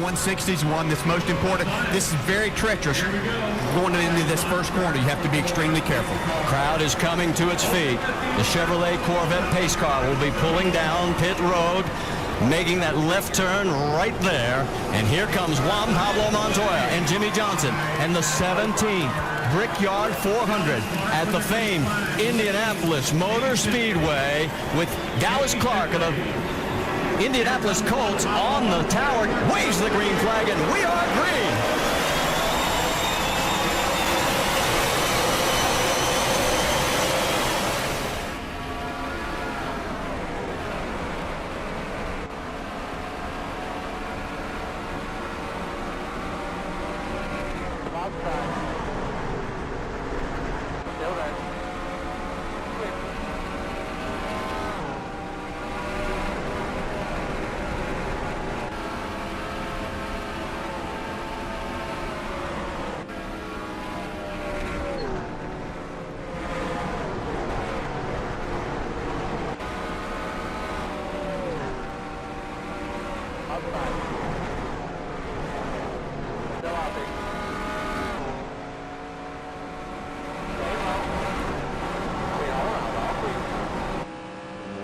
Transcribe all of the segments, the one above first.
160 is one that's most important. This is very treacherous. Going into this first corner, you have to be extremely careful. Crowd is coming to its feet. The Chevrolet Corvette pace car will be pulling down pit road, making that left turn right there. And here comes Juan Pablo Montoya and Jimmy Johnson and the 17th Brickyard 400 at the famed Indianapolis Motor Speedway with Dallas Clark of the Indianapolis Colts on the tower, waves the green flag, and we are green.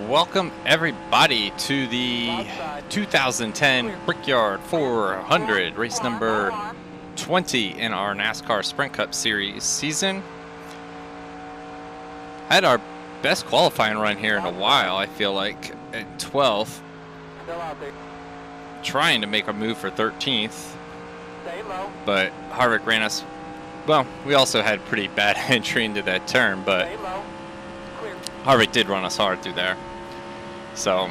Welcome everybody to the 2010 Brickyard 400, race number 20 in our NASCAR Sprint Cup Series season. Had our best qualifying run here in a while, I feel like, at 12th. Trying to make a move for 13th, but Harvick ran us, well, we also had pretty bad entry into that turn, but Harvick did run us hard through there. So,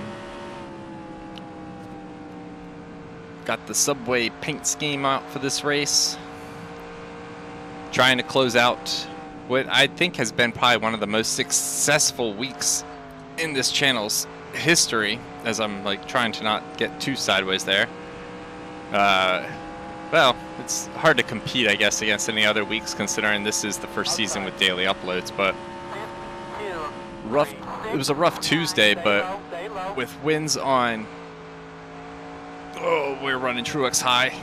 got the Subway paint scheme out for this race. Trying to close out what I think has been probably one of the most successful weeks in this channel's history, as I'm like trying to not get too sideways there. Well, it's hard to compete, I guess, against any other weeks considering this is the first season with daily uploads, but rough. It was a rough Tuesday, but with wins on, oh, we're running Truex high.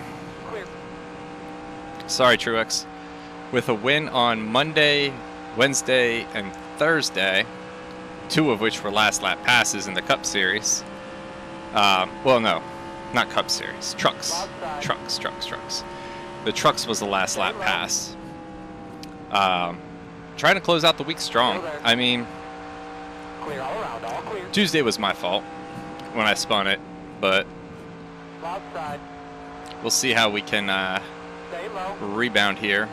Sorry, Truex. With a win on Monday, Wednesday, and Thursday, two of which were last lap passes in the Cup Series. Well, no, not Cup Series. Trucks. The Trucks was the last lap pass. Trying to close out the week strong. I mean, Tuesday was my fault when I spun it, but we'll see how we can rebound here.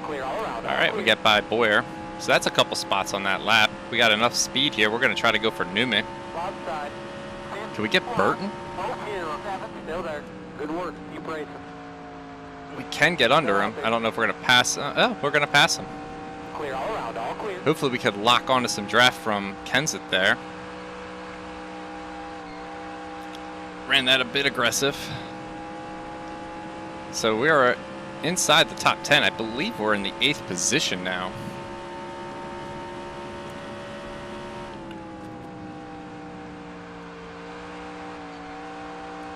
Alright, we get by Boyer. So that's a couple spots on that lap. We got enough speed here. We're going to try to go for Newman. Can we get Burton? We can get under him. I don't know if we're going to pass. Oh, we're going to pass him. Hopefully we could lock onto some draft from Kenseth there. Ran that a bit aggressive. So we are inside the top 10. I believe we're in the 8th position now.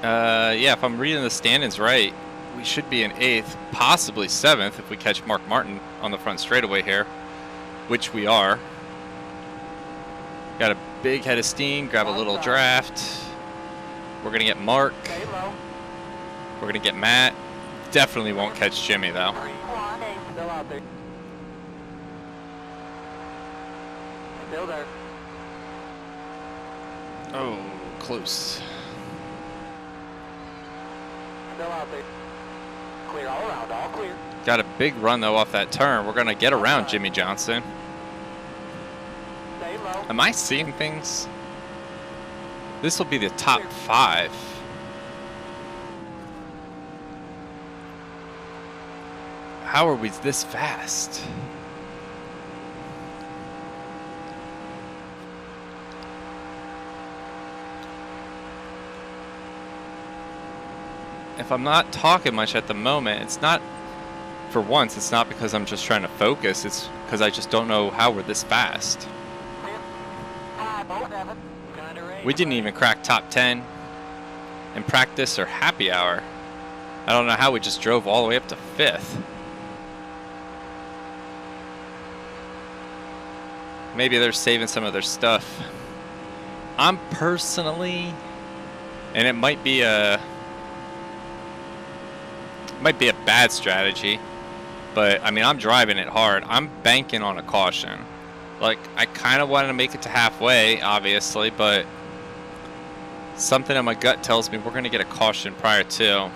Yeah, if I'm reading the standings right, we should be in 8th, possibly 7th if we catch Mark Martin on the front straightaway here, which we are. Got a big head of steam, grab a little draft. We're going to get Mark. We're going to get Matt. Definitely won't catch Jimmy, though. Oh, close. Got a big run, though, off that turn. We're going to get around Jimmy Johnson. Am I seeing things? This will be the top 5. How are we this fast? If I'm not talking much at the moment, it's not, for once, it's not because I'm just trying to focus, it's because I just don't know how we're this fast. We didn't even crack top 10. in practice or happy hour. I don't know how we just drove all the way up to 5th. Maybe they're saving some of their stuff. I'm personally, and it might be a bad strategy, but I mean, I'm driving it hard. I'm banking on a caution. Like, I kind of wanted to make it to halfway, obviously, but something in my gut tells me we're going to get a caution prior to.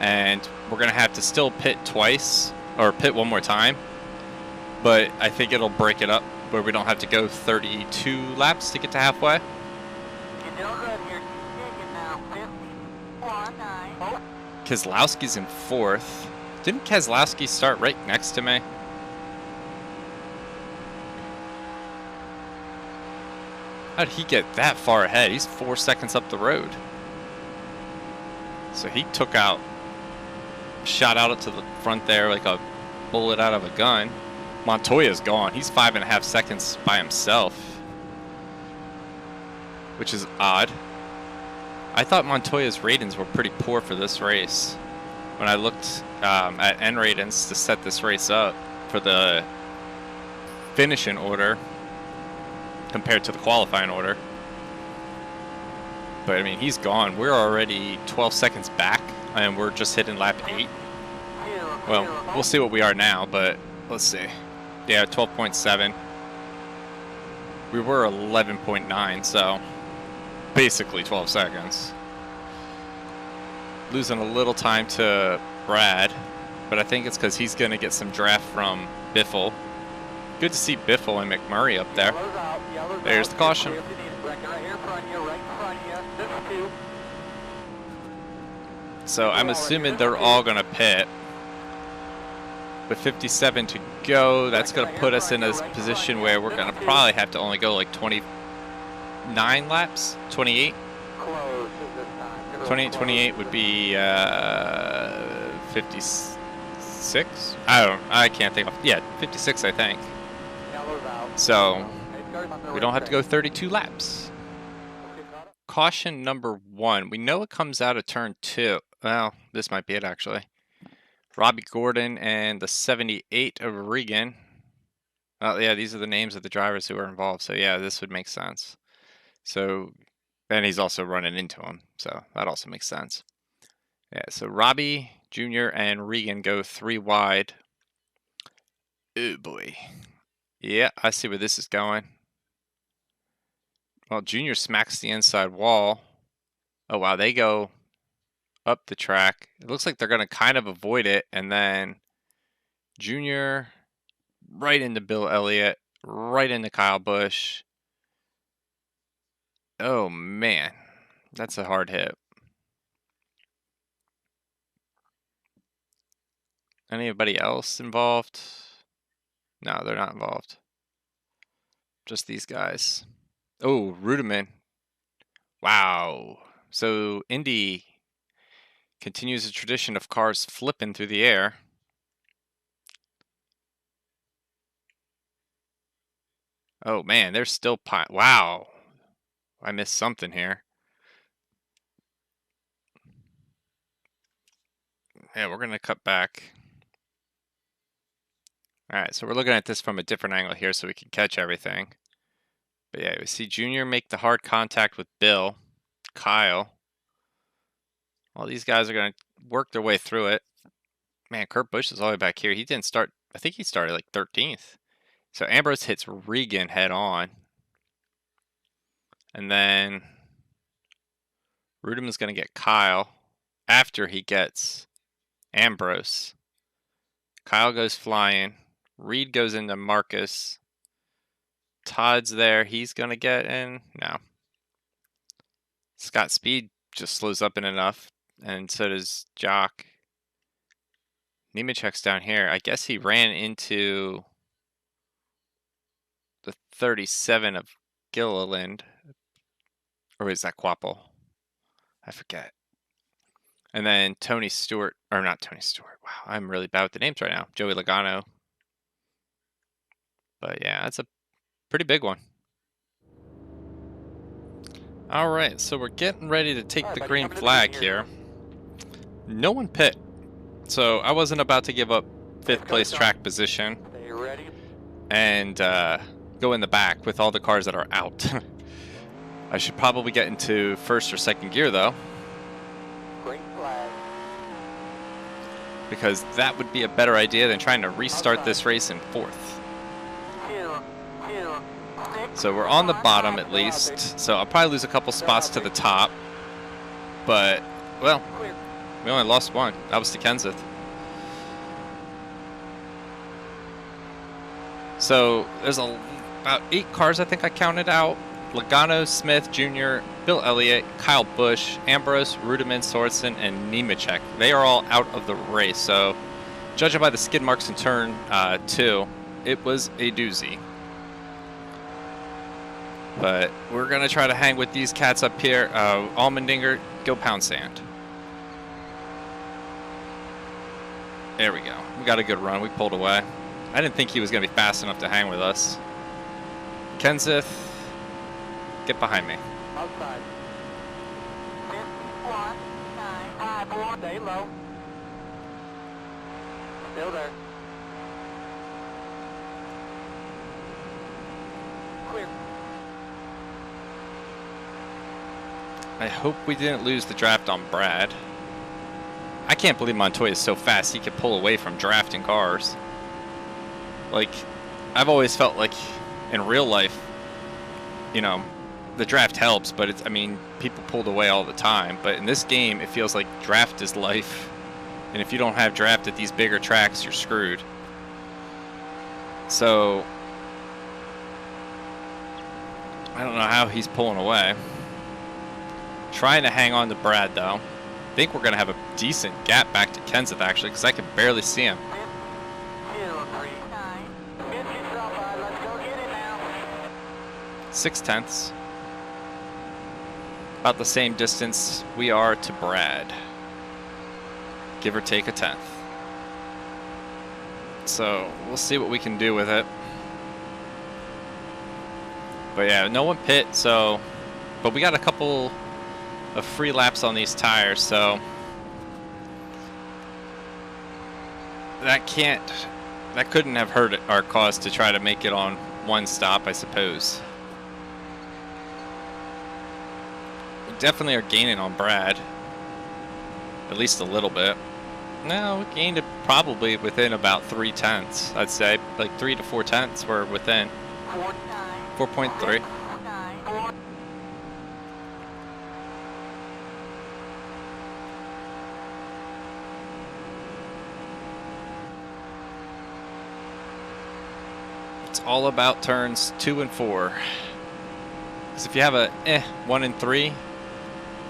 And we're going to have to still pit twice, or pit one more time. But I think it'll break it up where we don't have to go 32 laps to get to halfway. Keselowski's in 4th. Didn't Keselowski start right next to me? How did he get that far ahead? He's 4 seconds up the road. So he took out, shot out to the front there like a bullet out of a gun. Montoya's gone. He's 5.5 seconds by himself, which is odd. I thought Montoya's ratings were pretty poor for this race. When I looked at N ratings to set this race up for the finishing order compared to the qualifying order. But I mean, he's gone. We're already 12 seconds back, and we're just hitting lap 8. Well, we'll see what we are now, but let's see. Yeah, 12.7. We were 11.9, so basically 12 seconds. Losing a little time to Brad, but I think it's because he's going to get some draft from Biffle. Good to see Biffle and McMurray up there. There's the caution. So I'm assuming they're all going to pit. With 57 to go, that's going to put us in a position where we're going to probably have to only go like 29 laps? 28? 28 would be 56? I can't think of. Yeah, 56 I think. So we don't have to go 32 laps. Caution number 1. We know it comes out of turn 2. Well, this might be it actually. Robbie Gordon and the 78 of Regan. Oh yeah, these are the names of the drivers who are involved. So yeah, this would make sense. So, and he's also running into him. So that also makes sense. Yeah, so Robbie Jr. and Regan go 3 wide. Oh boy. Yeah, I see where this is going. Well, Jr. smacks the inside wall. Oh wow, they go up the track. It looks like they're going to kind of avoid it, and then Junior right into Bill Elliott, right into Kyle Busch. Oh man, that's a hard hit. Anybody else involved? No, they're not involved. Just these guys. Oh, Rudiman. Wow. So Indy continues a tradition of cars flipping through the air. Oh man, they're still wow. I missed something here. Yeah, we're gonna cut back. Alright, so we're looking at this from a different angle here so we can catch everything. But yeah, we see Junior make the hard contact with Bill, Kyle. All these guys are going to work their way through it. Man, Kurt Busch is all the way back here. He didn't start, I think he started like 13th. So Ambrose hits Regan head on. And then Rudiman's going to get Kyle after he gets Ambrose. Kyle goes flying. Reed goes into Marcus. Todd's there. He's going to get in. No. Scott Speed just slows up in enough. And so does Jock. Nemechek's down here. I guess he ran into the 37 of Gilliland. Or is that Quapple? I forget. And then Tony Stewart. Or not Tony Stewart. Wow, I'm really bad with the names right now. Joey Logano. But yeah, that's a pretty big one. All right, so we're getting ready to take the green flag here. No one pit, so I wasn't about to give up 5th place track position and go in the back with all the cars that are out. I should probably get into 1st or 2nd gear though, Green flag. because that would be a better idea than trying to restart this race in 4th. So we're on the bottom at least, so I'll probably lose a couple spots to the top, but, well, we only lost 1. That was to Kenseth. So there's about 8 cars I think I counted out. Logano, Smith Jr., Bill Elliott, Kyle Busch, Ambrose, Rudiman, Sorensen, and Nemechek. They are all out of the race, so judging by the skid marks in turn 2, it was a doozy. But we're going to try to hang with these cats up here. Allmendinger, go pound sand. There we go. We got a good run. We pulled away. I didn't think he was going to be fast enough to hang with us. Kenseth, get behind me. Outside. 51.954. Stay low. Still there. Clear. I hope we didn't lose the draft on Brad. I can't believe Montoya is so fast he could pull away from drafting cars. Like, I've always felt like in real life, you know, the draft helps, but it's, I mean, people pulled away all the time. But in this game, it feels like draft is life. And if you don't have draft at these bigger tracks, you're screwed. So, I don't know how he's pulling away. Trying to hang on to Brad, though. I think we're going to have a decent gap back to Kenseth, actually, because I can barely see him. 6/10. About the same distance we are to Brad. Give or take a 10th. So we'll see what we can do with it. But yeah, no one pit, so, but we got a couple of free laps on these tires, so that couldn't have hurt our cause to try to make it on one stop, I suppose. We definitely are gaining on Brad, at least a little bit. No, we gained it probably within about 3/10, I'd say, like 3 to 4/10 we're within. 4.3. It's all about turns 2 and 4. Because if you have a 1 and 3,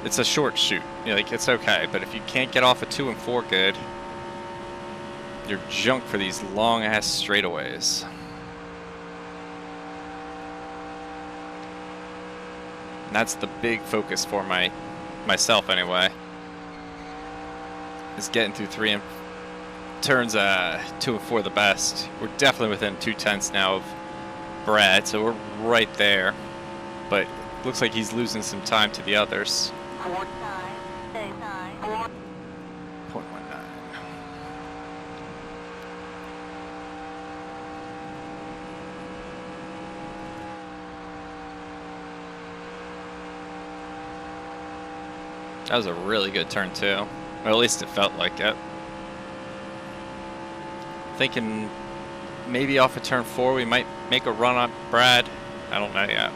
it's a short shoot. You know, like, it's okay. But if you can't get off a 2 and 4 good, you're junk for these long ass straightaways. And that's the big focus for myself anyway. Is getting through 3 and turns 2 and 4 the best. We're definitely within 2/10 now of Brad, so we're right there. But looks like he's losing some time to the others. 0.19. That was a really good turn too, or at least it felt like it. Thinking maybe off of turn 4 we might make a run on Brad. I don't know yet.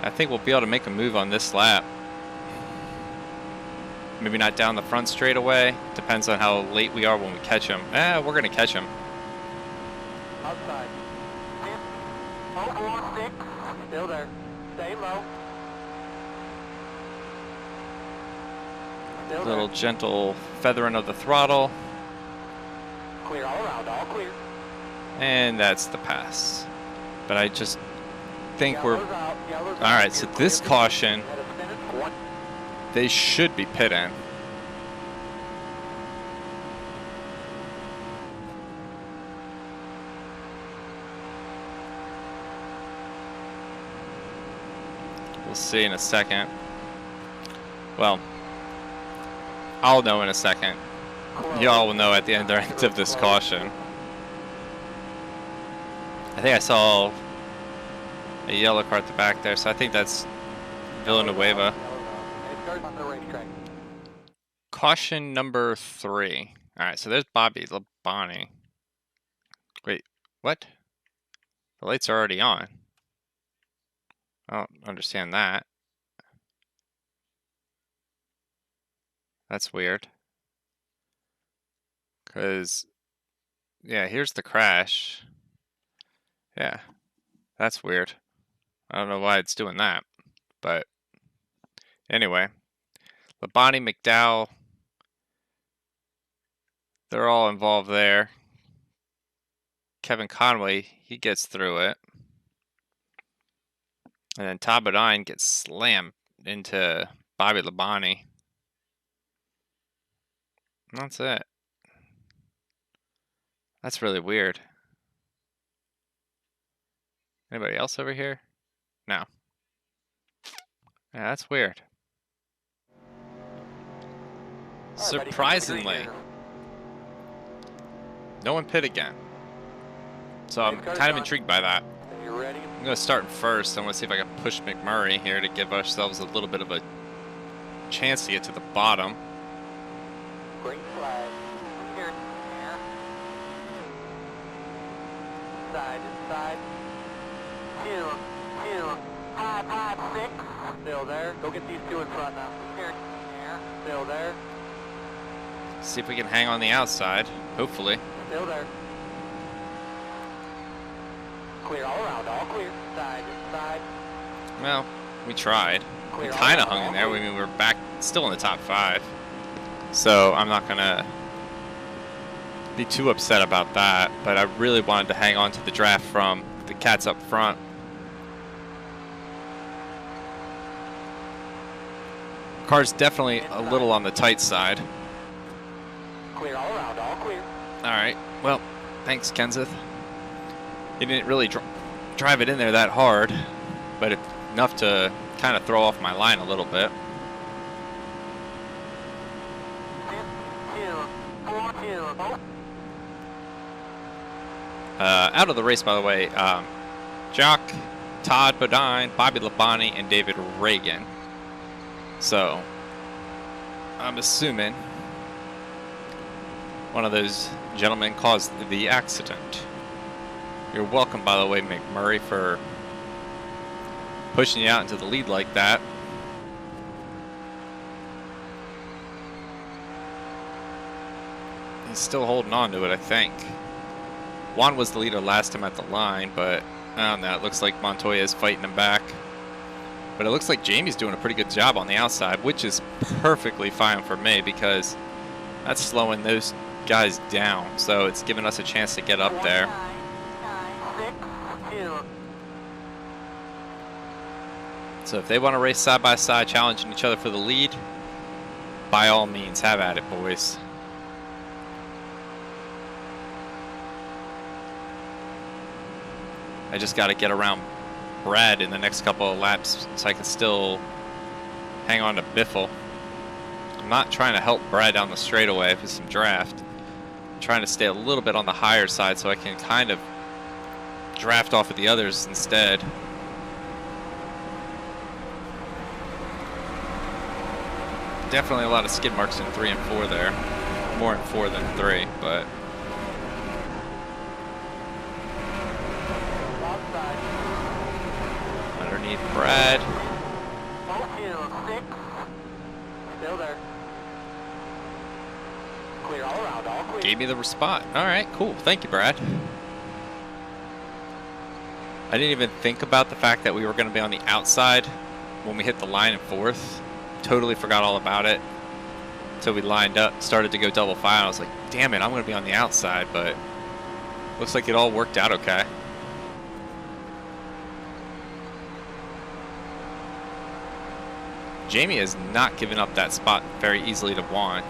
I think we'll be able to make a move on this lap. Maybe not down the front straightaway. Depends on how late we are when we catch him. We're going to catch him. Outside. 046. Still there. Stay low. Still Little there. gentle feathering of the throttle. Clear all around. All clear. And that's the pass. But I just think we're... Yellow's out. Yellow's All out. right, so You're this clear. caution, At a minute, 1. they should be pitting. We'll see in a second. Well, I'll know in a second. Y'all will know at the end of this caution. I think I saw a yellow car at the back there, so I think that's Villanueva. Caution number 3. Alright, so there's Bobby Labonte. Wait, what? The lights are already on. I don't understand that. That's weird. Because, yeah, here's the crash. Yeah, that's weird. I don't know why it's doing that. But, anyway. Labonte, McDowell. They're all involved there. Kevin Conway, he gets through it. And then Todd Bodine gets slammed into Bobby Labonte. That's it. That's really weird. Anybody else over here? No. Yeah, that's weird. Surprisingly, no one pit again. So I'm kind of intrigued by that. I'm going to start first. I want to see if I can push McMurray here to give ourselves a little bit of a chance to get to the bottom. Green flag. Here. Inside. 2, 5, 6. Still there. Go get these 2 in front now. Here. Still there. See if we can hang on the outside, hopefully. Still there. Clear all around, all clear. Side. Well, we tried. We kind of hung in there. I mean, we're back still in the top 5. So I'm not going to be too upset about that. But I really wanted to hang on to the draft from the cats up front. Car's definitely a little on the tight side. Clear all around, all clear. Alright, well, thanks, Kenseth. He didn't really drive it in there that hard, but enough to kind of throw off my line a little bit. Out of the race, by the way, Jock, Todd Bodine, Bobby Labonte, and David Reagan. So, I'm assuming one of those gentlemen caused the accident. You're welcome, by the way, McMurray, for pushing you out into the lead like that. He's still holding on to it, I think. Juan was the leader last time at the line, but I don't know. It looks like Montoya is fighting him back. But it looks like Jamie's doing a pretty good job on the outside, which is perfectly fine for me because that's slowing those guys down. So it's giving us a chance to get up there. So if they want to race side by side, challenging each other for the lead, by all means, have at it, boys. I just got to get around Brad in the next couple of laps so I can still hang on to Biffle. I'm not trying to help Brad down the straightaway with some draft. I'm trying to stay a little bit on the higher side so I can kind of draft off of the others instead. Definitely a lot of skid marks in 3 and 4 there. More in 4 than 3, but underneath Brad. Still there. Clear all around, all clear. Gave me the spot. All right, cool. Thank you, Brad. I didn't even think about the fact that we were going to be on the outside when we hit the line in 4th. Totally forgot all about it until we lined up, started to go double file. I was like, damn it, I'm going to be on the outside, but looks like it all worked out okay. Jamie has not given up that spot very easily to Juan.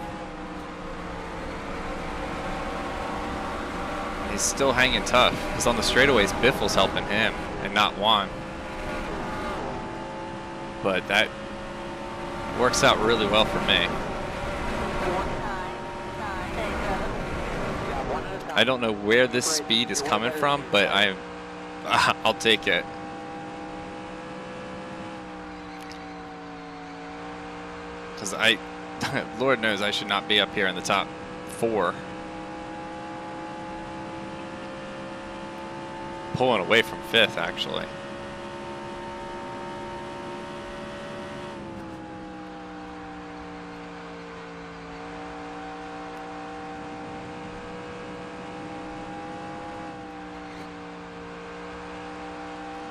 He's still hanging tough because on the straightaways, Biffle's helping him and not Juan. but that works out really well for me. I don't know where this speed is coming from, but I'll take it. Because Lord knows I should not be up here in the top 4. Pulling away from 5th, actually.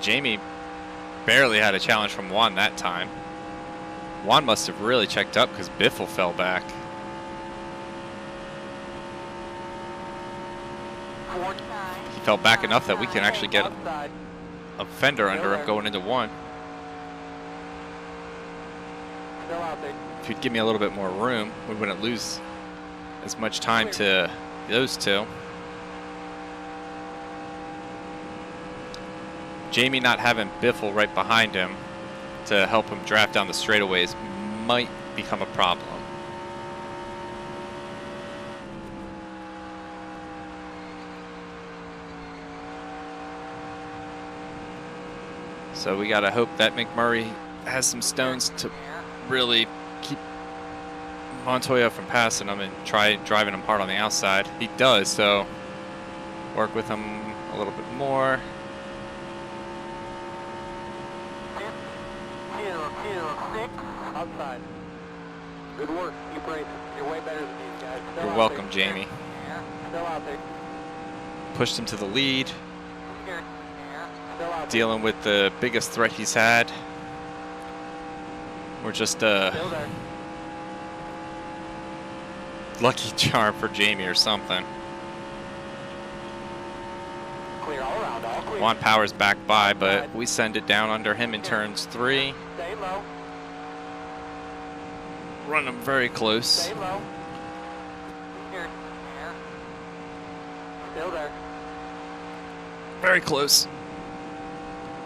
Jamie barely had a challenge from Juan that time. Juan must have really checked up because Biffle fell back. He fell back enough that we can actually get a fender under him going into 1. If you'd give me a little bit more room, we wouldn't lose as much time to those two. Jamie not having Biffle right behind him to help him draft down the straightaways might become a problem. So we gotta hope that McMurray has some stones to really keep Montoya from passing him and try driving him hard on the outside. He does, so work with him a little bit more. Outside. Good work. Keep racing. You're way better than these guys. Still You're welcome, Jamie. Still out there. Pushed him to the lead. Still out there. Dealing with the biggest threat he's had. We're just Still there. lucky charm for Jamie or something. Clear all around. All clear. Juan Powers back by, but we send it down under him in turns 3. Stay low. Run him very close. Stay low. Here. Still there. Very close.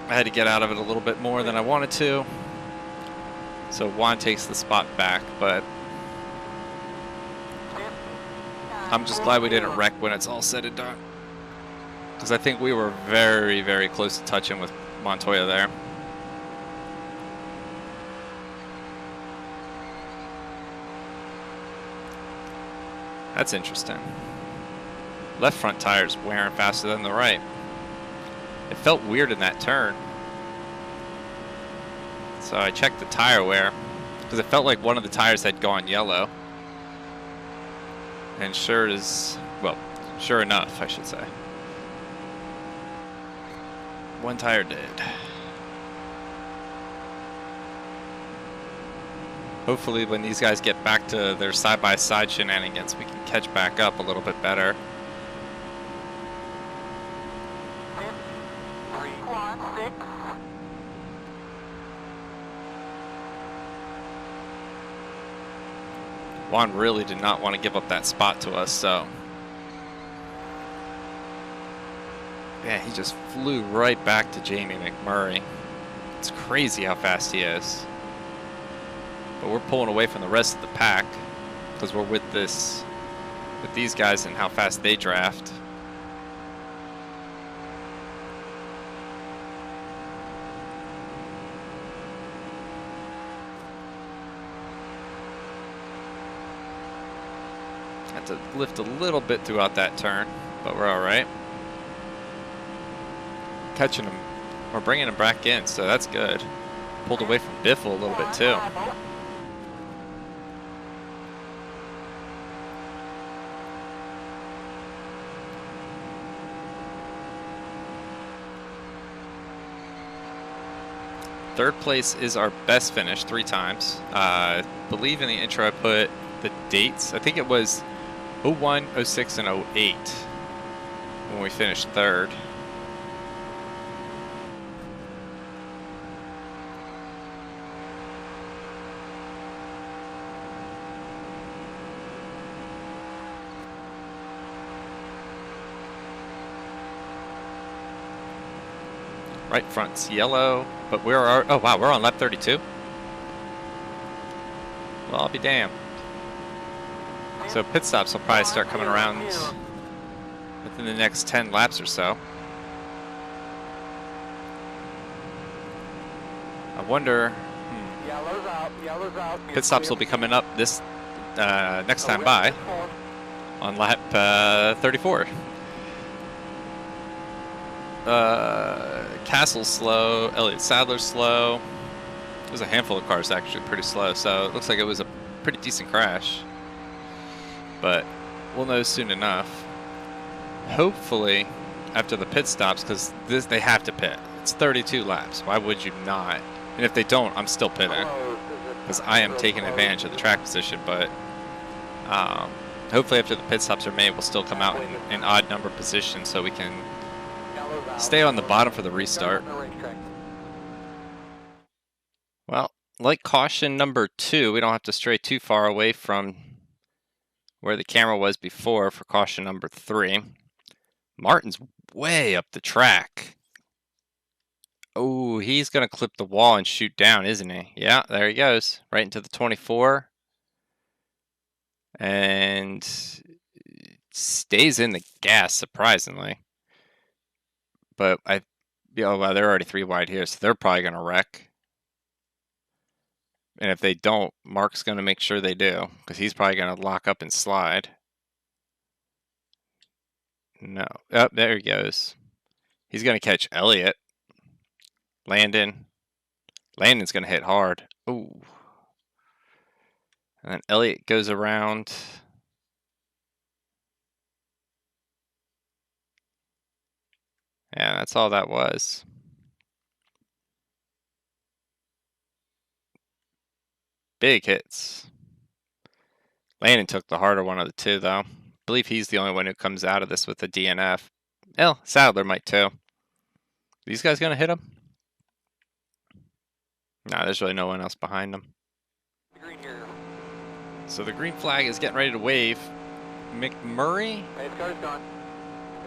I had to get out of it a little bit more than I wanted to. So Juan takes the spot back, but I'm just glad we didn't wreck when it's all said and done. Because I think we were very, very close to touching with Montoya there. That's interesting. Left front tire's wearing faster than the right. It felt weird in that turn. So I checked the tire wear because it felt like one of the tires had gone yellow. And sure enough, I should say. One tire did. Hopefully when these guys get back to their side-by-side shenanigans, we can catch back up a little bit better. 3-1-6. Juan really did not want to give up that spot to us, so. Yeah, he just flew right back to Jamie McMurray. It's crazy how fast he is. But we're pulling away from the rest of the pack because we're with these guys and how fast they draft. Had to lift a little bit throughout that turn, but we're all right. Catching him, or bringing him back in, so that's good. Pulled away from Biffle a little bit too. Third place is our best finish 3 times. I believe in the intro I put the dates. I think it was 01, 06, and 08 when we finished third. Right front's yellow, but oh wow, we're on lap 32. Well, I'll be damned. So pit stops will probably start coming around within the next 10 laps or so. I wonder. Yellow's out. Pit stops will be coming up this next time by on lap 34. Castle's slow. Elliott Sadler's slow. There's a handful of cars actually pretty slow, so it looks like it was a pretty decent crash. But we'll know soon enough. Hopefully, after the pit stops, because they have to pit. It's 32 laps. Why would you not? And if they don't, I'm still pitting because I am taking advantage of the track position. But hopefully, after the pit stops are made, we'll still come out in odd number position so we can stay on the bottom for the restart. Well, like caution number 2, we don't have to stray too far away from where the camera was before for caution number 3. Martin's way up the track. Oh, he's going to clip the wall and shoot down, isn't he? Yeah, there he goes. Right into the 24. And stays in the gas, surprisingly. But oh, well, they're already 3 wide here, so they're probably going to wreck. And if they don't, Mark's going to make sure they do, because he's probably going to lock up and slide. No. Oh, there he goes. He's going to catch Elliott. Landon's going to hit hard. Ooh. And then Elliott goes around. Yeah, that's all that was. Big hits. Landon took the harder one of the 2, though. I believe he's the only one who comes out of this with a DNF. Hell, Sadler might too. These guys gonna hit him? Nah, there's really no one else behind them. So the green flag is getting ready to wave. McMurray,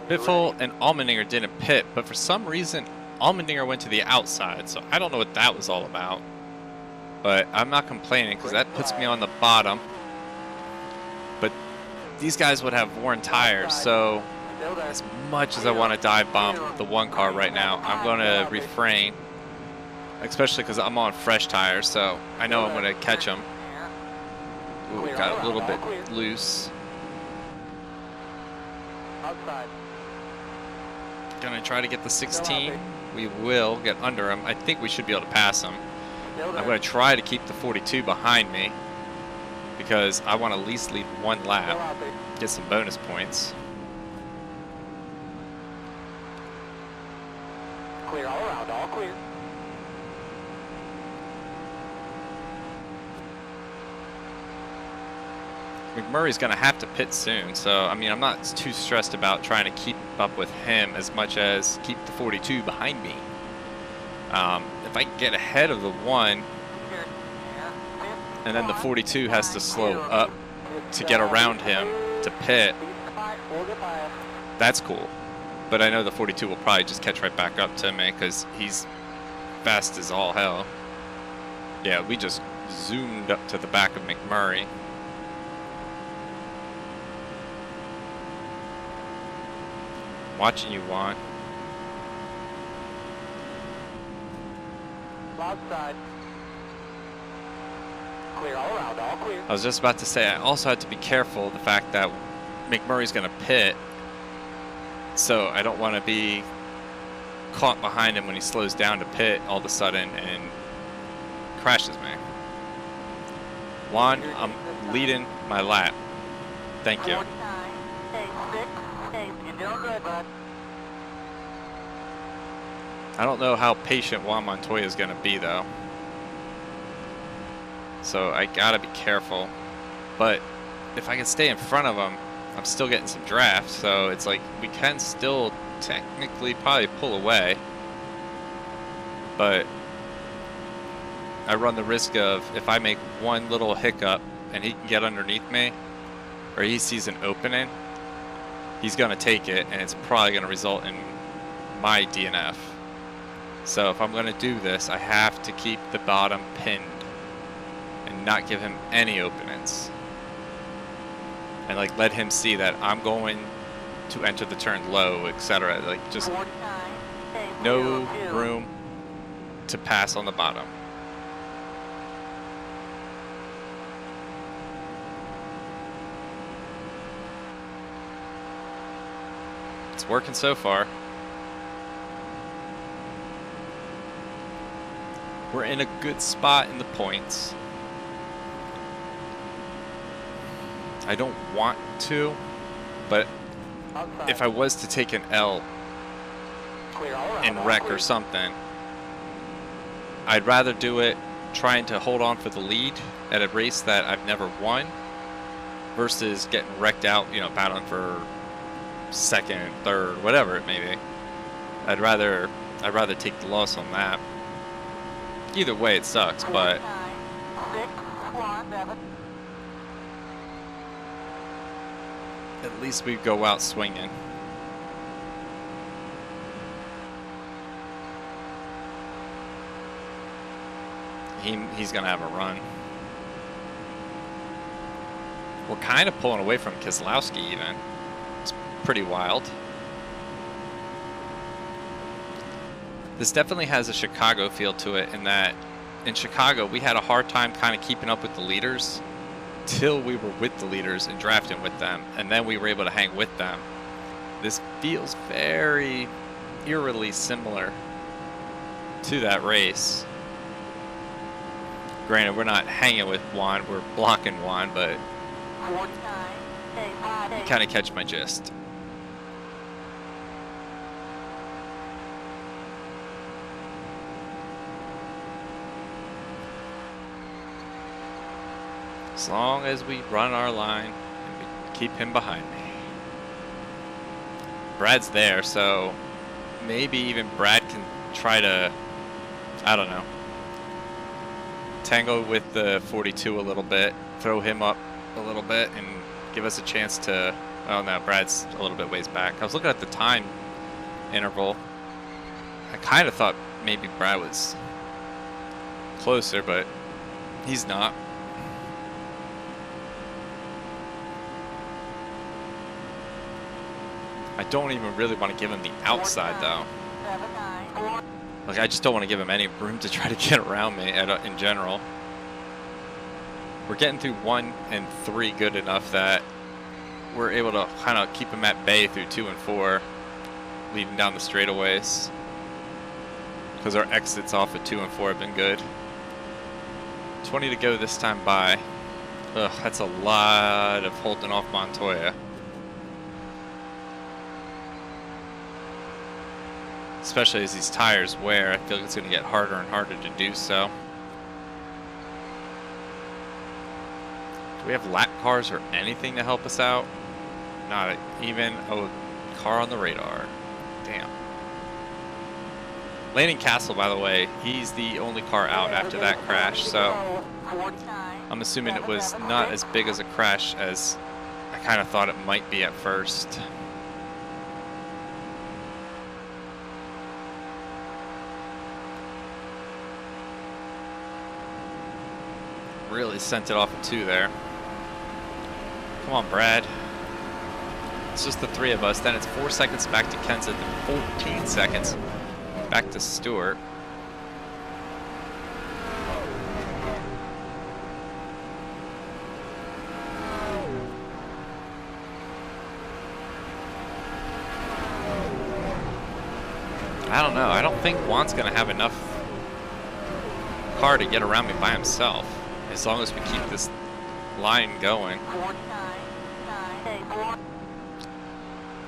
Biffle, and Allmendinger didn't pit, but for some reason, Allmendinger went to the outside, so I don't know what that was all about. But I'm not complaining because that puts me on the bottom. But these guys would have worn tires, so as much as I want to dive bomb the 1 car right now, I'm going to refrain. Especially because I'm on fresh tires, so I know I'm going to catch them. Ooh, got a little bit loose. Going to try to get the 16. We will get under him. I think we should be able to pass him. I'm going to try to keep the 42 behind me because I want to at least lead 1 lap, get some bonus points. Clear all around, all clear. McMurray's going to have to pit soon, so I mean I'm not too stressed about trying to keep up with him as much as keep the 42 behind me. If I get ahead of the 1, and then the 42 has to slow up to get around him to pit, that's cool. But I know the 42 will probably just catch right back up to me because he's fast as all hell. Yeah, we just zoomed up to the back of McMurray. Watching you, Juan. Outside. Clear all around, all clear. I was just about to say, I also have to be careful of the fact that McMurray's going to pit, so I don't want to be caught behind him when he slows down to pit all of a sudden and crashes me. Juan, I'm leading my lap. Thank you. I don't know how patient Juan Montoya is going to be, though. So I got to be careful. But if I can stay in front of him, I'm still getting some draft. So it's like we can still technically probably pull away. But I run the risk of if I make one little hiccup and he can get underneath me, or he sees an opening, he's going to take it, and it's probably going to result in my DNF. So if I'm going to do this, I have to keep the bottom pinned and not give him any openings. And like let him see that I'm going to enter the turn low, etc. Like just no room to pass on the bottom. It's working so far. We're in a good spot in the points. I don't want to, but if I was to take an L in wreck or something, I'd rather do it trying to hold on for the lead at a race that I've never won versus getting wrecked out, you know, battling for second, third, whatever it may be. I'd rather take the loss on that. Either way, it sucks, but at least we go out swinging. He's gonna have a run. We're kind of pulling away from Keselowski even. It's pretty wild. This definitely has a Chicago feel to it in that in Chicago we had a hard time kind of keeping up with the leaders till we were with the leaders and drafting with them, and then we were able to hang with them. This feels very eerily similar to that race. Granted, we're not hanging with Juan, we're blocking Juan, but you kind of catch my gist. As long as we run our line and we keep him behind me. Brad's there, so maybe even Brad can try to, I don't know, tangle with the 42 a little bit, throw him up a little bit, and give us a chance to, well, no, Brad's a little bit ways back. I was looking at the time interval. I kind of thought maybe Brad was closer, but he's not. I don't even really want to give him the outside though. Like I just don't want to give him any room to try to get around me in general. We're getting through 1 and 3 good enough that we're able to kind of keep him at bay through 2 and 4, leading down the straightaways. Because our exits off of 2 and 4 have been good. 20 to go this time by. Ugh, that's a lot of holding off Montoya. Especially as these tires wear, I feel like it's going to get harder and harder to do so. Do we have lap cars or anything to help us out? Not even a car on the radar. Damn. Landon Castle, by the way, he's the only car out after that crash, so I'm assuming it was not as big as a crash as I kind of thought it might be at first. Really sent it off at 2 there. Come on, Brad. It's just the 3 of us. Then it's 4 seconds back to Kenseth and 14 seconds back to Stewart. I don't know. I don't think Juan's going to have enough car to get around me by himself. As long as we keep this line going.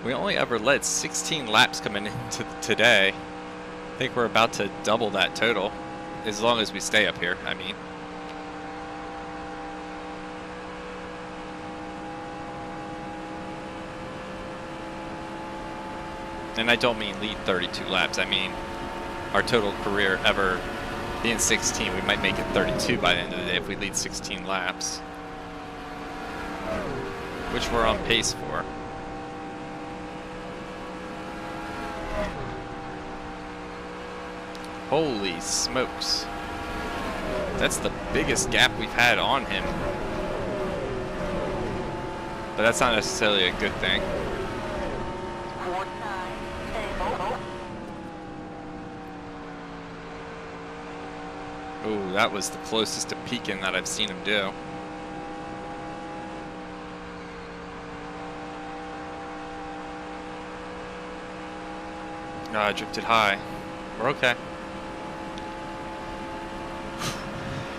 We only ever led 16 laps coming into today. I think we're about to double that total. As long as we stay up here, I mean. And I don't mean lead 32 laps. I mean our total career ever being 16, we might make it 32 by the end of the day if we lead 16 laps. Which we're on pace for. Holy smokes. That's the biggest gap we've had on him. But that's not necessarily a good thing. Ooh, that was the closest to peaking that I've seen him do. No, I drifted high. We're okay.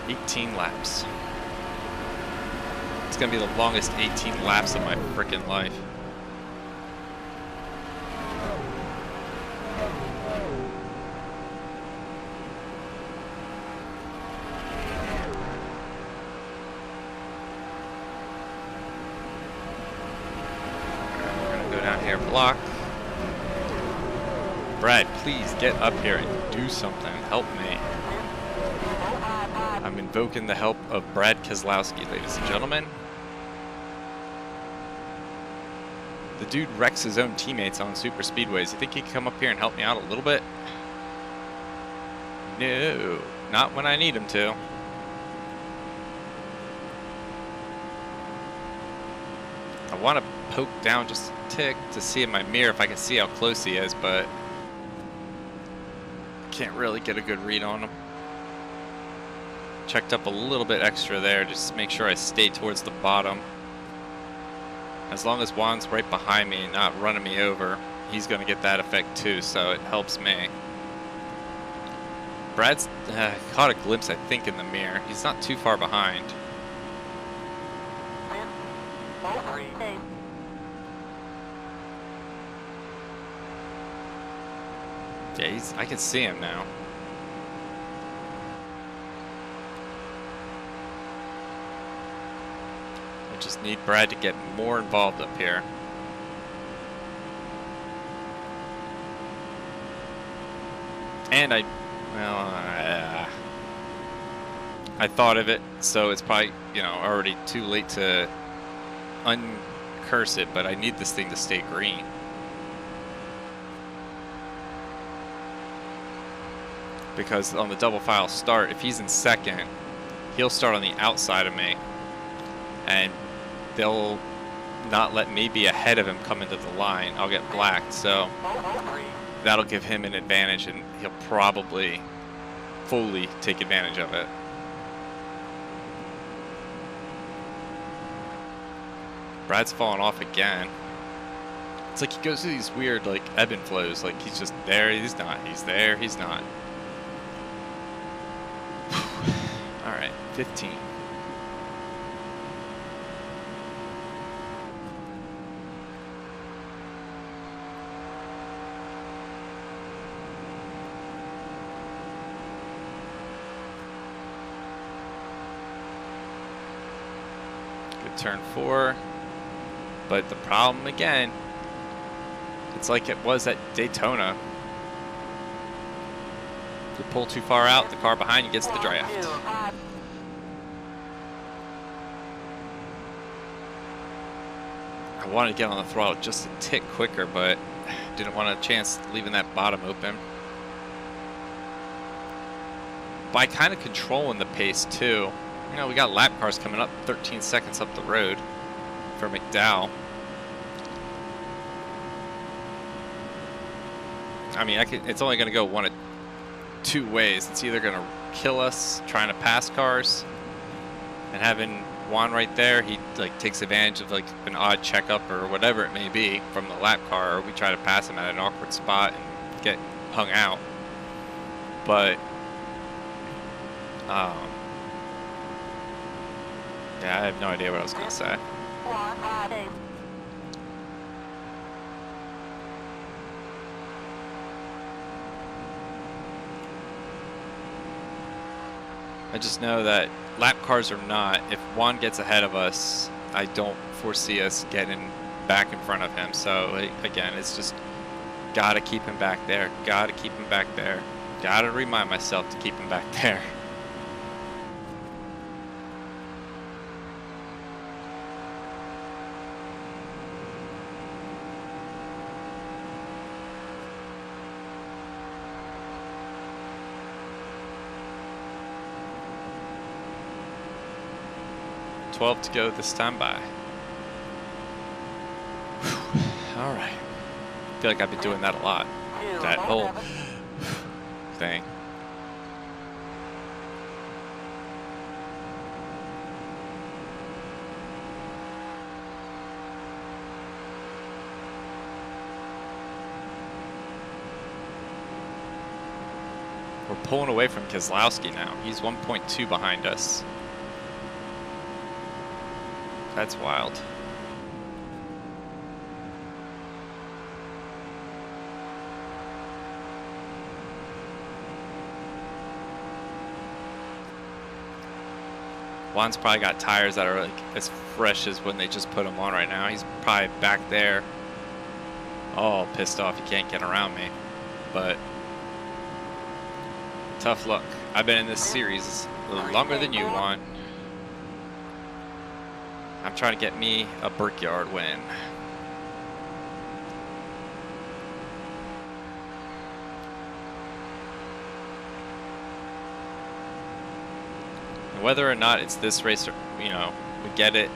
18 laps. It's gonna be the longest 18 laps of my frickin' life. We're gonna go down here, block. Brad, please get up here and do something. Help me. I'm invoking the help of Brad Keselowski, ladies and gentlemen. The dude wrecks his own teammates on super speedways. You think he can come up here and help me out a little bit? No, not when I need him to. I want to poke down just a tick to see in my mirror if I can see how close he is, but can't really get a good read on him. Checked up a little bit extra there, just to make sure I stay towards the bottom. As long as Juan's right behind me and not running me over, he's going to get that effect too, so it helps me. Brad's caught a glimpse, I think, in the mirror. He's not too far behind. Yeah, I can see him now. I just need Brad to get more involved up here. And I thought of it, so it's probably, you know, already too late to uncurse it, but I need this thing to stay green. Because on the double file start, if he's in second, he'll start on the outside of me, and they'll not let me be ahead of him come into the line. I'll get blacked, so that'll give him an advantage, and he'll probably fully take advantage of it. Brad's falling off again. It's like he goes through these weird, like, ebb and flows. Like, he's just there, he's not. He's there, he's not. All right, 15. Good turn 4. But the problem again, it's like it was at Daytona. If you pull too far out, the car behind you gets the draft. I wanted to get on the throttle just a tick quicker, but didn't want a chance leaving that bottom open. By kind of controlling the pace too. You know, we got lap cars coming up 13 seconds up the road for McDowell. I mean, it's only going to go one of two ways. It's either going to kill us trying to pass cars, and having Juan right there, he like takes advantage of like an odd checkup or whatever it may be from the lap car, or we try to pass him at an awkward spot and get hung out. But yeah, I have no idea what I was going to say. I just know that lap cars or not, if Juan gets ahead of us, I don't foresee us getting back in front of him. So again, it's just gotta keep him back there. Gotta keep him back there. Gotta remind myself to keep him back there. 12 to go this time by. All right. I feel like I've been doing that a lot. That whole thing. We're pulling away from Keselowski now. He's 1.2 behind us. That's wild. Juan's probably got tires that are like as fresh as when they just put them on right now. He's probably back there, all pissed off he can't get around me. But tough luck. I've been in this series a little longer than you, Juan. I'm trying to get me a Brickyard win. And whether or not it's this race, or, you know, we get it,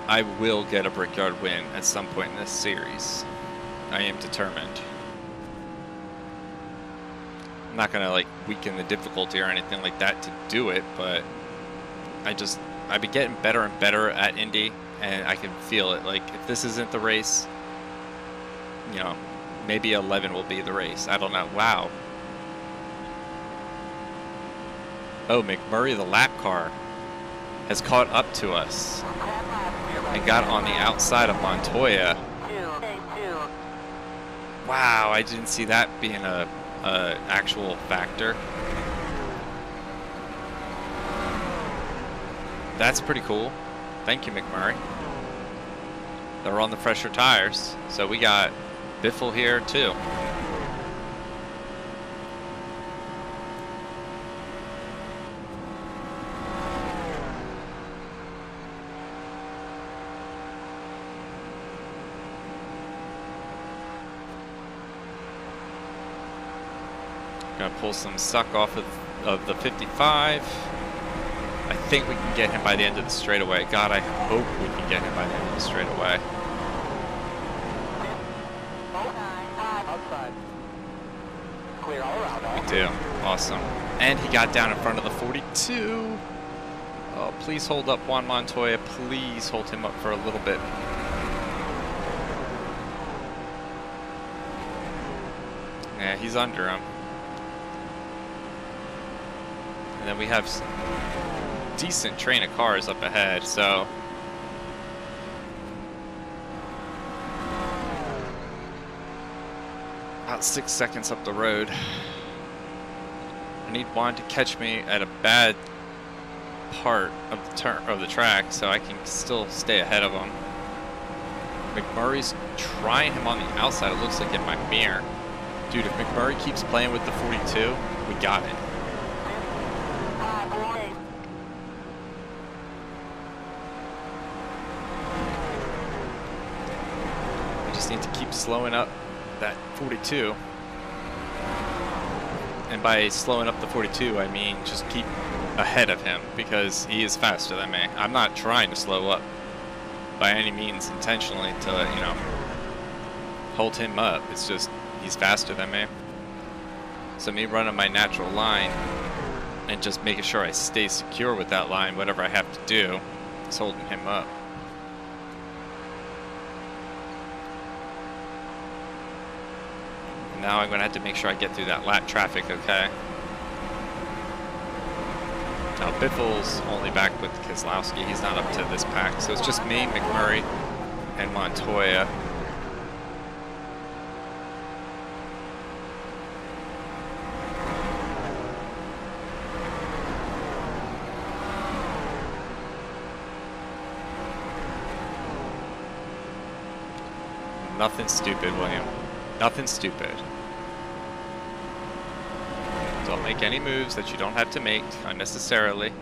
I will get a Brickyard win at some point in this series. I am determined. I'm not gonna like weaken the difficulty or anything like that to do it, but I've been getting better and better at Indy, and I can feel it. Like, if this isn't the race, you know, maybe 11 will be the race. I don't know. Wow. Oh, McMurray, the lap car, has caught up to us and got on the outside of Montoya. Wow, I didn't see that being a actual factor. That's pretty cool. Thank you, McMurray. They're on the fresher tires, so we got Biffle here too. Gonna pull some suck off of the 55. I think we can get him by the end of the straightaway. God, I hope we can get him by the end of the straightaway. Outside. Clear all around. We do. Awesome. And he got down in front of the 42. Oh, please hold up Juan Montoya. Please hold him up for a little bit. Yeah, he's under him. And then we have decent train of cars up ahead, so about 6 seconds up the road. I need Juan to catch me at a bad part of the track so I can still stay ahead of him. McMurray's trying him on the outside, it looks like in my mirror. Dude, if McMurray keeps playing with the 42, we got it. Need to keep slowing up that 42, and by slowing up the 42 I mean just keep ahead of him, because he is faster than me. I'm not trying to slow up by any means intentionally to, you know, hold him up. It's just he's faster than me, so me running my natural line and just making sure I stay secure with that line, whatever I have to do, is holding him up. Now I'm going to have to make sure I get through that lap traffic, okay? Now Biffle's only back with Keselowski. He's not up to this pack. So it's just me, McMurray, and Montoya. Nothing stupid, William. Nothing stupid. Don't make any moves that you don't have to make unnecessarily.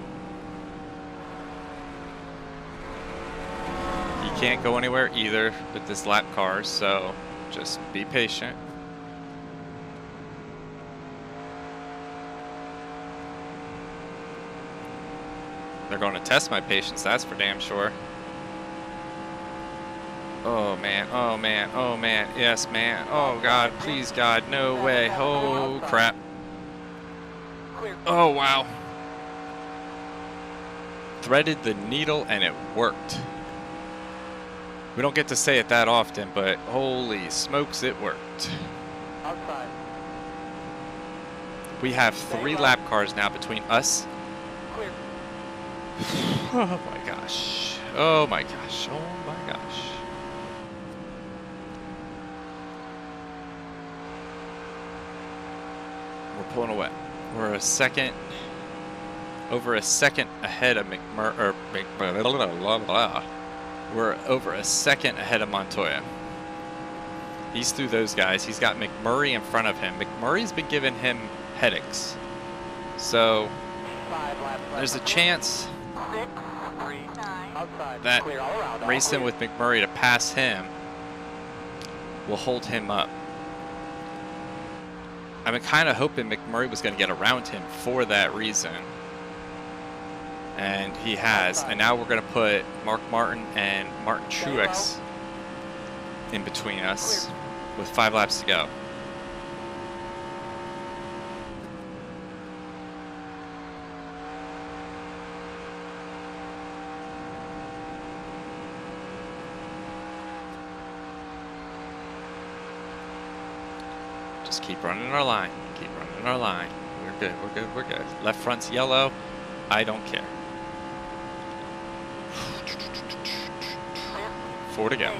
You can't go anywhere either with this lap car, so just be patient. They're going to test my patience, that's for damn sure. Oh man, oh man, oh man, yes man. Oh God, please God, no way. Oh crap. Oh wow. Threaded the needle and it worked. We don't get to say it that often, but holy smokes, it worked. Outside. We have 3 lap cars now between us. Clear. Oh my gosh. Oh my gosh. Oh my gosh. We're pulling away. We're over a second ahead of We're over a second ahead of Montoya. He's through those guys. He's got McMurray in front of him. McMurray's been giving him headaches. So there's a chance that racing with McMurray to pass him will hold him up. I've been kind of hoping McMurray was going to get around him for that reason. And he has. And now we're going to put Mark Martin and Martin Truex in between us with 5 laps to go. Just keep running our line. Keep running our line. We're good. We're good. We're good. Left front's yellow. I don't care. 4 to go.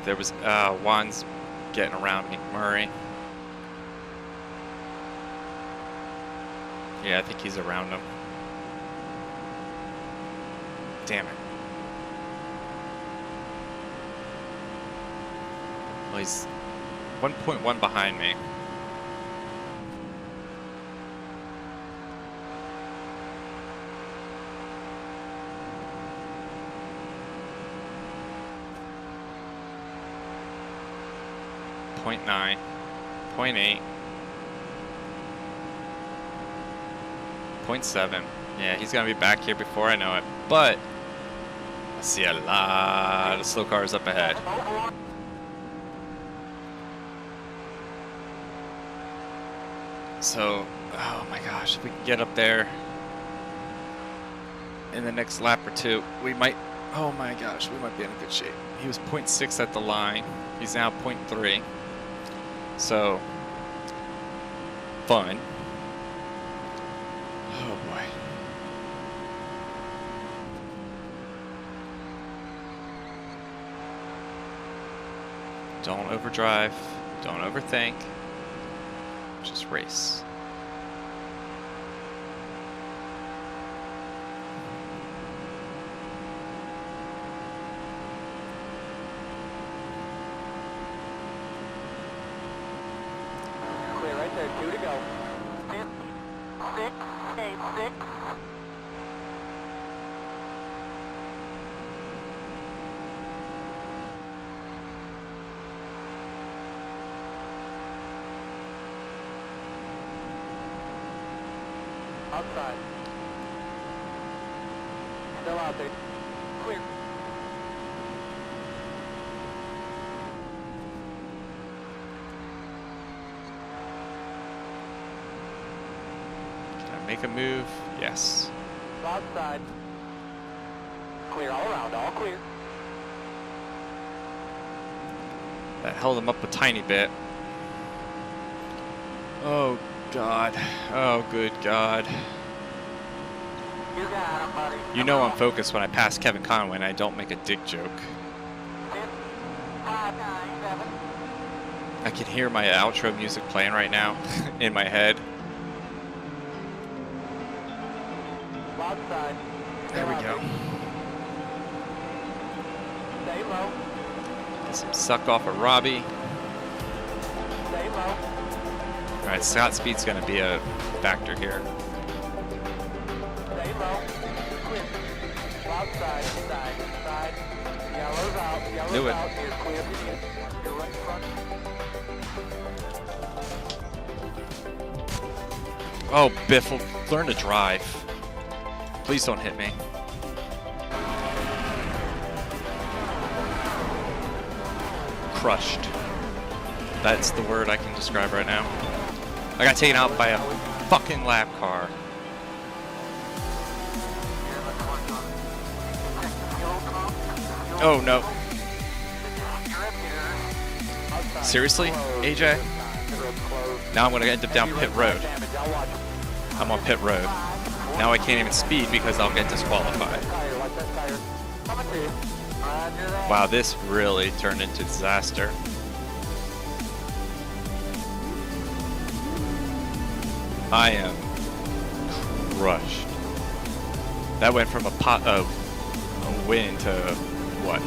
There was Juan's getting around McMurray. Yeah, I think he's around him. Damn it. Well, he's 1.1 behind me. .9, .8, .7. Yeah, he's gonna be back here before I know it. But I see a lot of slow cars up ahead. So, oh my gosh, if we can get up there in the next lap or two, we might, oh my gosh, we might be in good shape. He was 0.6 at the line. He's now 0.3. So, fun. Oh boy. Don't overdrive. Don't overthink. Just race. Clear right there, 2 to go. 6, 8, 6. Outside. Still out there. Clear. Can I make a move? Yes. Outside. Clear all around, all clear. That held him up a tiny bit. Oh God. Oh good God. You got him, buddy. You know I'm focused when I pass Kevin Conway and I don't make a dick joke. 5, 9, 7. I can hear my outro music playing right now in my head. Outside. There we go. Stay low. Get some suck off of Robbie. Stay low. Alright, Scott speed's gonna be a factor here. Stay low. Clear. Outside, side, side. Yellow's out, Knew it. out. You're clear. You're right in front. Oh, Biffle, learn to drive. Please don't hit me. Crushed. That's the word I can describe right now. I got taken out by a fucking lap car. Oh no. Seriously, AJ? Now I'm gonna end up down pit road. I'm on pit road. Now I can't even speed because I'll get disqualified. Wow, this really turned into disaster. I am crushed. That went from a pot of a win to what?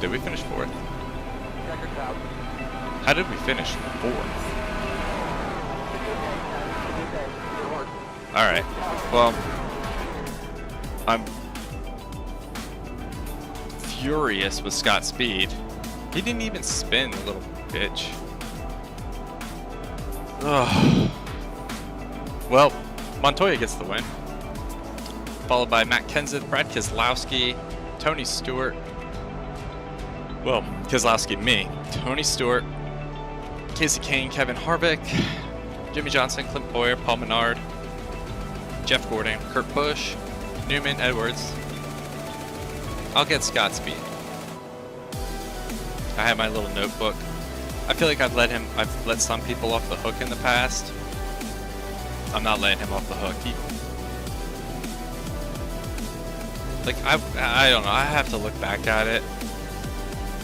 Did we finish 4th? How did we finish 4th? Alright, well, I'm furious with Scott's speed. He didn't even spin, the little bitch. Ugh. Well, Montoya gets the win. Followed by Matt Kenseth, Brad Keselowski, Tony Stewart. Well, Keselowski, me. Tony Stewart, Casey Kane, Kevin Harvick, Jimmy Johnson, Clint Boyer, Paul Menard, Jeff Gordon, Kurt Busch, Newman, Edwards. I'll get Scott speed. I have my little notebook. I feel like I've let some people off the hook in the past. I'm not letting him off the hook. I don't know, I have to look back at it.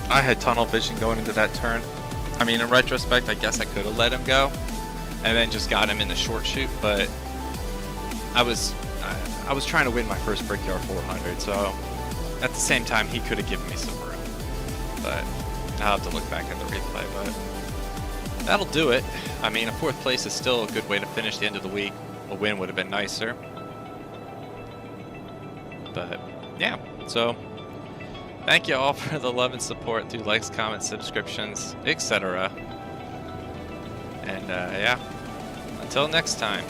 I had tunnel vision going into that turn. I mean, in retrospect, I guess I could have let him go and then just got him in the short shoot, but I was trying to win my first Brickyard 400, so at the same time, he could have given me some room. But I'll have to look back at the replay, but that'll do it. I mean, a 4th place is still a good way to finish the end of the week. A win would have been nicer. But yeah, so thank you all for the love and support through likes, comments, subscriptions, etc. And yeah, until next time,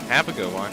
have a good one.